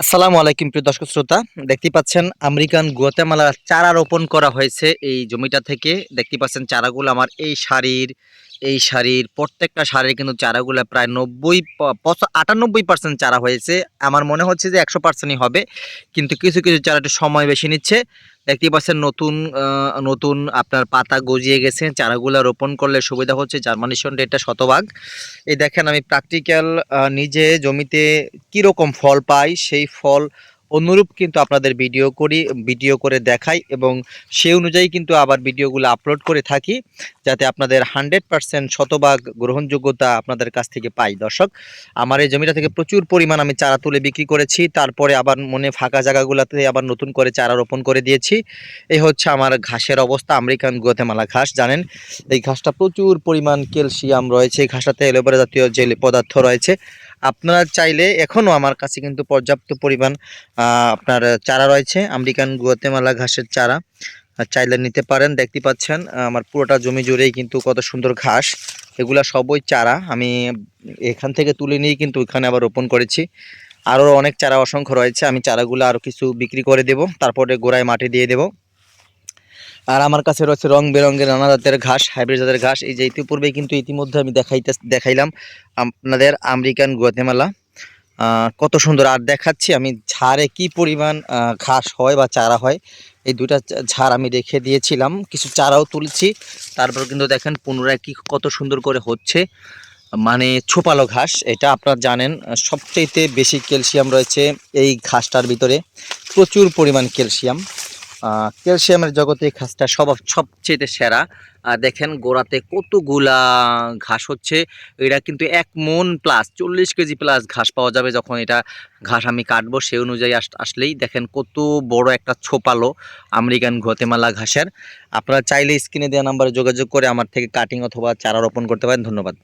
আসসালামু আলাইকুম প্রিয় দর্শক শ্রোতা, দেখতে পাচ্ছেন আমেরিকান গুয়াতেমালার চারা রোপণ করা হয়েছে এই জমিটা থেকে। দেখতে পাচ্ছেন চারাগুলো আমার এই সারির প্রত্যেকটা সারির কিন্তু চারাগুলো প্রায় 98% চারা হয়েছে। আমার মনে হচ্ছে যে 100%ই হবে, কিন্তু কিছু কিছু চারা একটু সময় বেশি নিচ্ছে। দেখতে পাচ্ছেন নতুন নতুন আপনার পাতা গজিয়ে গেছে। চারাগুলো রোপণ করলে সুবিধা হচ্ছে, জার্মিনেশন রেটটা শতভাগ। এই দেখেন আমি প্র্যাকটিক্যাল নিজে জমিতে কীরকম ফল পাই সেই ফল অনুরূপ কিন্তু আপনাদের ভিডিও করে দেখাই, এবং সেই অনুযায়ী কিন্তু আবার ভিডিওগুলো আপলোড করে থাকি, যাতে আপনাদের 100% শতভাগ গ্রহণযোগ্যতা আপনাদের কাছ থেকে পাই। দর্শক, আমার এই জমিটা থেকে প্রচুর পরিমাণ আমি চারা তুলে বিক্রি করেছি, তারপরে আবার মনে ফাঁকা জায়গাগুলোতে আবার নতুন করে চারা রোপণ করে দিয়েছি। এই হচ্ছে আমার ঘাসের অবস্থা, আমেরিকান গুয়াতেমালা ঘাস। জানেন এই ঘাসটা প্রচুর পরিমাণ ক্যালসিয়াম রয়েছে, এই ঘাসটাতে অ্যালোভেরা জাতীয় যে পদার্থ রয়েছে। আপনারা চাইলে এখনও আমার কাছে কিন্তু পর্যাপ্ত পরিমাণ আপনার চারা রয়েছে, আমেরিকান গুয়াতেমালা ঘাসের চারা চাইলে নিতে পারেন। দেখতে পাচ্ছেন আমার পুরোটা জমি জুড়েই কিন্তু কত সুন্দর ঘাস। এগুলা সবই চারা আমি এখান থেকে তুলে নিয়ে কিন্তু ওইখানে আবার রোপণ করেছি। আরও অনেক চারা অসংখ্য রয়েছে, আমি চারাগুলো আরও কিছু বিক্রি করে দেব, তারপরে গোড়ায় মাটি দিয়ে দেব। আর আমার কাছে রয়েছে রং বেরঙের নানা জাতের ঘাস, হাইব্রিড জাতের ঘাস। এই যে ইতিপূর্বে কিন্তু ইতিমধ্যে আমি দেখাইলাম আপনাদের আমেরিকান গুয়াতেমালা কত সুন্দর। আর দেখাচ্ছি আমি ঝাড়ে কি পরিমাণ ঘাস হয় বা চারা হয়। এই দুইটা ঝাড় আমি রেখে দিয়েছিলাম, কিছু চারাও তুলছি, তারপর কিন্তু দেখেন পুনরায় কি কত সুন্দর করে হচ্ছে। মানে ছোপালো ঘাস, এটা আপনারা জানেন সবচেয়ে বেশি ক্যালসিয়াম রয়েছে এই ঘাসটার ভিতরে, প্রচুর পরিমাণ ক্যালসিয়াম। ক্যালসিয়ামের জগতে এই ঘাসটা সবচেয়ে সেরা। দেখেন গোড়াতে কতগুলা ঘাস হচ্ছে। এটা কিন্তু 1 মণ প্লাস 40 কেজি প্লাস ঘাস পাওয়া যাবে যখন এটা ঘাস আমি কাটবো, সেই অনুযায়ী আসলেই দেখেন কত বড় একটা ছোপালো আমেরিকান গুয়াতেমালা ঘাসের। আপনারা চাইলে স্ক্রিনে দেওয়া নাম্বারে যোগাযোগ করে আমার থেকে কাটিং অথবা চারা রোপণ করতে পারেন। ধন্যবাদ।